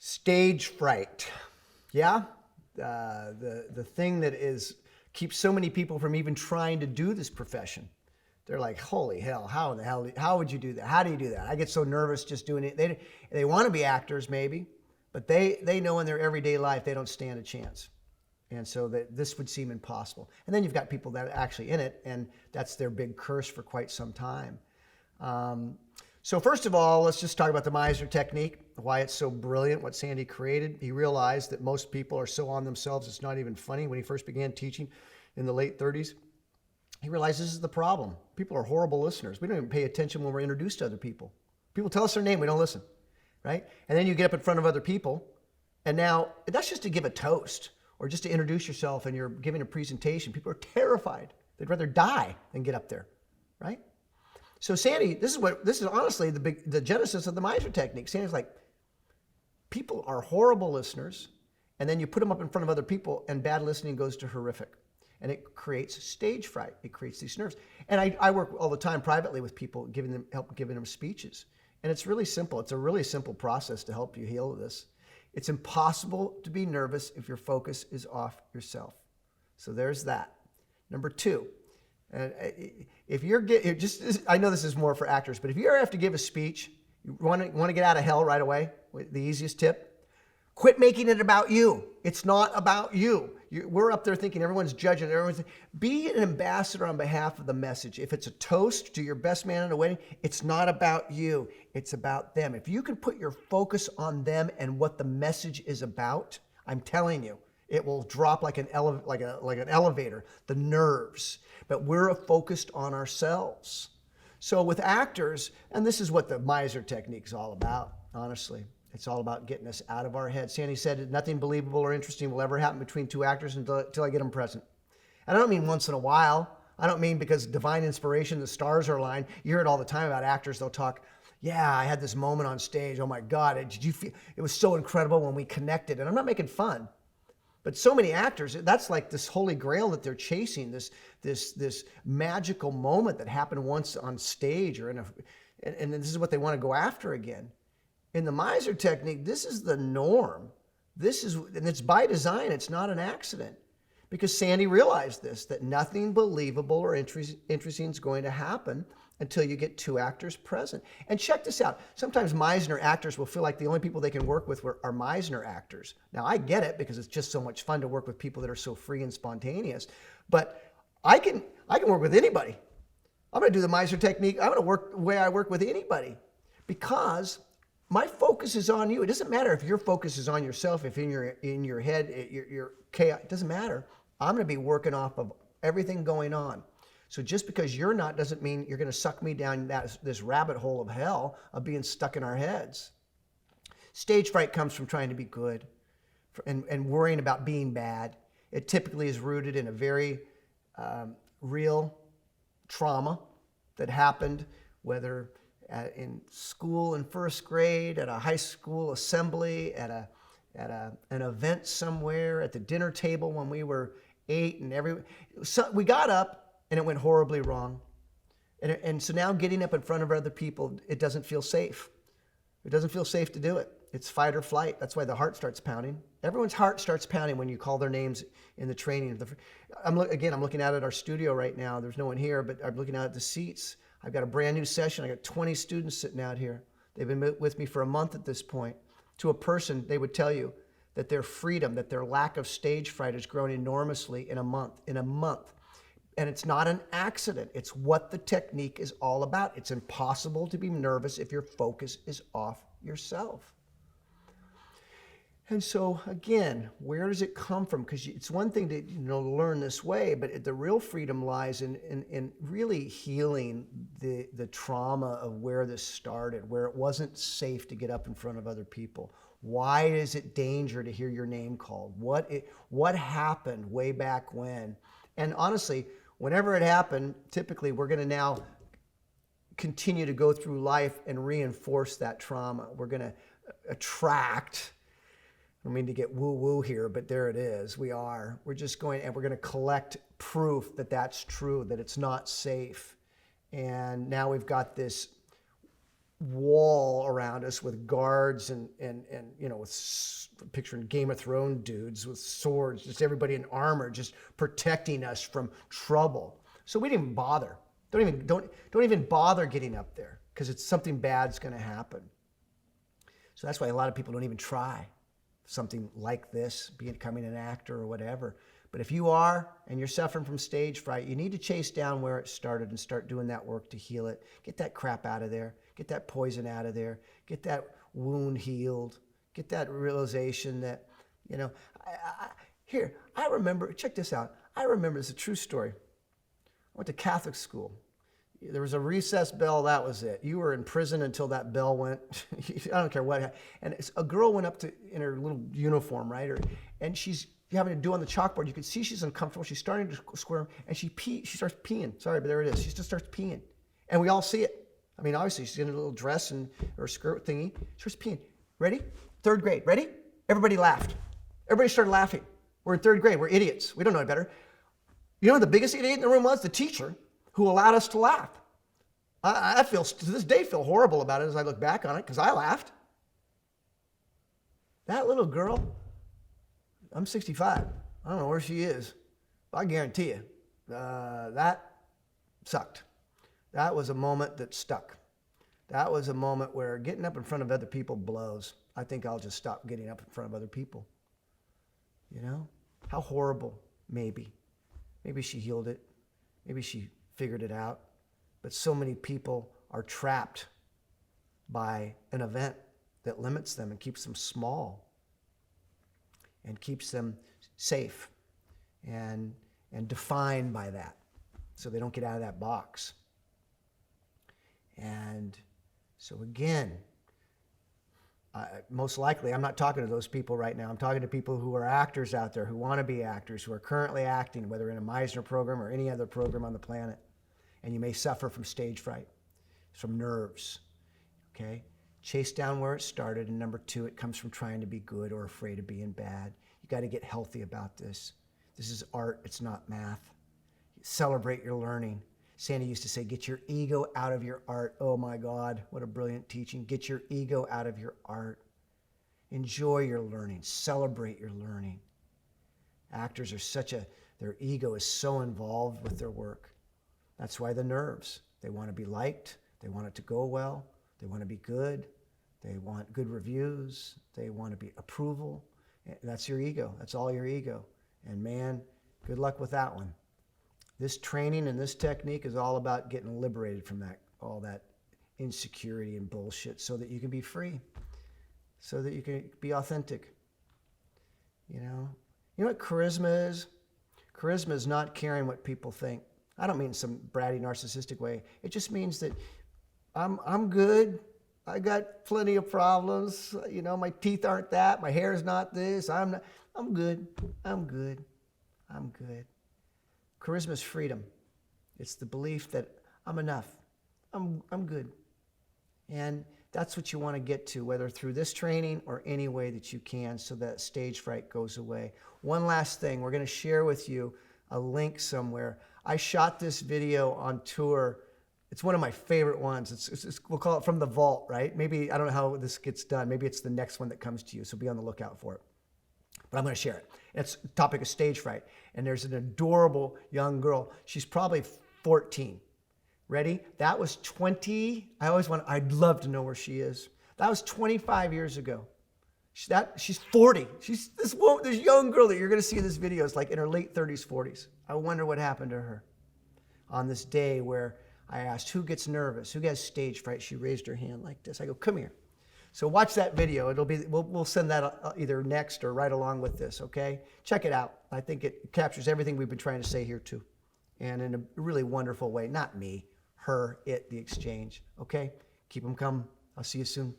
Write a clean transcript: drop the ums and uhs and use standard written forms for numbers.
Stage fright. Yeah? The thing that keeps so many people from even trying to do this profession. They're like, holy hell, how would you do that? How do you do that? I get so nervous just doing it. They want to be actors maybe, but they know in their everyday life they don't stand a chance. And so that this would seem impossible. And then you've got people that are actually in it, and that's their big curse for quite some time. So first of all, let's just talk about the Meisner Technique, why it's so brilliant, what Sandy created. He realized that most people are so on themselves, it's not even funny. When he first began teaching in the late 30s, he realized this is the problem. People are horrible listeners. We don't even pay attention when we're introduced to other people. People tell us their name, we don't listen, right? And then you get up in front of other people, and now that's just to give a toast or just to introduce yourself and you're giving a presentation. People are terrified. They'd rather die than get up there, right? So Sandy, this is honestly the genesis of the Meisner Technique. Sandy's like, people are horrible listeners, and then you put them up in front of other people, and bad listening goes to horrific. And it creates stage fright. It creates these nerves. And I work all the time privately with people, giving them speeches. And it's really simple. It's a really simple process to help you heal this. It's impossible to be nervous if your focus is off yourself. So there's that. Number two, if I know this is more for actors, but if you ever have to give a speech, you want to get out of hell right away, the easiest tip, quit making it about you. It's not about you. We're up there thinking everyone's judging. Be an ambassador on behalf of the message. If it's a toast to your best man at a wedding, it's not about you. It's about them. If you can put your focus on them and what the message is about, I'm telling you, it will drop like an elevator, the nerves. But we're focused on ourselves. So with actors, and this is what the Meisner Technique is all about, honestly. It's all about getting us out of our heads. Sandy said nothing believable or interesting will ever happen between two actors until I get them present. And I don't mean once in a while. I don't mean because divine inspiration, the stars are aligned. You hear it all the time about actors. They'll talk, yeah, I had this moment on stage. Oh my God, did you feel it was so incredible when we connected? And I'm not making fun. But so many actors, that's like this holy grail that they're chasing, this magical moment that happened once on stage, and this is what they want to go after again. In the Meisner Technique, this is the norm. And it's by design. It's not an accident. Because Sandy realized this, that nothing believable or interesting is going to happen until you get two actors present. And check this out. Sometimes Meisner actors will feel like the only people they can work with are Meisner actors. Now, I get it because it's just so much fun to work with people that are so free and spontaneous. But I can work with anybody. I'm going to do the Meisner Technique. I'm going to work the way I work with anybody because my focus is on you. It doesn't matter if your focus is on yourself, if in your head, your chaos, it doesn't matter. I'm going to be working off of everything going on. So just because you're not doesn't mean you're going to suck me down this rabbit hole of hell of being stuck in our heads. Stage fright comes from trying to be good and worrying about being bad. It typically is rooted in a very real trauma that happened, whether in school in first grade, at a high school assembly, at an event somewhere, at the dinner table when we were 8, and we got up and it went horribly wrong. And so now getting up in front of other people, it doesn't feel safe. It doesn't feel safe to do it. It's fight or flight. That's why the heart starts pounding. Everyone's heart starts pounding when you call their names in the training. I'm looking out at our studio right now. There's no one here, but I'm looking out at the seats. I've got a brand new session. I got 20 students sitting out here. They've been with me for a month at this point. To a person, they would tell you that their freedom, that their lack of stage fright has grown enormously in a month. And it's not an accident. It's what the technique is all about. It's impossible to be nervous if your focus is off yourself. And so again, where does it come from? Because it's one thing to learn this way, but the real freedom lies in really healing the trauma of where this started, where it wasn't safe to get up in front of other people. Why is it danger to hear your name called? What happened way back when? And honestly, whenever it happened, typically we're going to now continue to go through life and reinforce that trauma. We're going to attract, I don't mean to get woo-woo here, but there it is. We're just going, and we're going to collect proof that that's true, that it's not safe. And now we've got this wall around us with guards and picturing Game of Thrones dudes with swords, just everybody in armor, just protecting us from trouble. So we didn't even bother. Don't even bother getting up there because it's something bad's going to happen. So that's why a lot of people don't even try something like this, becoming an actor or whatever. But if you are and you're suffering from stage fright, you need to chase down where it started and start doing that work to heal it. Get that crap out of there. Get that poison out of there. Get that wound healed. Get that realization that, I remember, check this out. I remember, it's a true story. I went to Catholic school. There was a recess bell, that was it. You were in prison until that bell went. I don't care what. And a girl went up in her little uniform, right? And she's having to do on the chalkboard. You can see she's uncomfortable. She's starting to squirm, and she starts peeing. Sorry, but there it is. She just starts peeing. And we all see it. I mean, obviously, she's in a little dress or skirt thingy. She starts peeing. Ready? 3rd grade. Ready? Everybody laughed. Everybody started laughing. We're in 3rd grade. We're idiots. We don't know any better. You know who the biggest idiot in the room was? The teacher, who allowed us to laugh. I feel, to this day, feel horrible about it as I look back on it because I laughed. That little girl, I'm 65. I don't know where she is. But I guarantee you, that sucked. That was a moment that stuck. That was a moment where getting up in front of other people blows. I think I'll just stop getting up in front of other people. How horrible, maybe. Maybe she healed it. Maybe she figured it out. But so many people are trapped by an event that limits them and keeps them small and keeps them safe and defined by that, so they don't get out of that box. And so again, most likely, I'm not talking to those people right now. I'm talking to people who are actors out there, who want to be actors, who are currently acting, whether in a Meisner program or any other program on the planet. And you may suffer from stage fright, from nerves, okay? Chase down where it started. And number 2, it comes from trying to be good or afraid of being bad. You got to get healthy about this. This is art. It's not math. Celebrate your learning. Sandy used to say, get your ego out of your art. Oh my God, what a brilliant teaching. Get your ego out of your art. Enjoy your learning. Celebrate your learning. Actors are their ego is so involved with their work. That's why the nerves. They want to be liked. They want it to go well. They want to be good. They want good reviews. They want to be approval. That's your ego. That's all your ego. And man, good luck with that one. This training and this technique is all about getting liberated from all that insecurity and bullshit so that you can be free, so that you can be authentic. You know what charisma is? Charisma is not caring what people think. I don't mean some bratty, narcissistic way. It just means that I'm good. I got plenty of problems. My teeth aren't that. My hair's not this. I'm good. I'm good. I'm good. Charisma is freedom. It's the belief that I'm enough. I'm good. And that's what you want to get to, whether through this training or any way that you can, so that stage fright goes away. One last thing. We're going to share with you a link somewhere. I shot this video on tour. It's one of my favorite ones. We'll call it From the Vault, right? Maybe, I don't know how this gets done. Maybe it's the next one that comes to you, so be on the lookout for it. But I'm going to share it. It's the topic of stage fright. And there's an adorable young girl. She's probably 14. Ready? That was 20. I'd love to know where she is. That was 25 years ago. She's 40. She's this young girl that you're going to see in this video is like in her late 30s, 40s. I wonder what happened to her on this day where I asked, who gets nervous? Who gets stage fright? She raised her hand like this. I go, come here. So watch that video. We'll send that either next or right along with this, okay? Check it out. I think it captures everything we've been trying to say here too. And in a really wonderful way. Not me, her, it, the exchange. Okay? Keep them coming. I'll see you soon.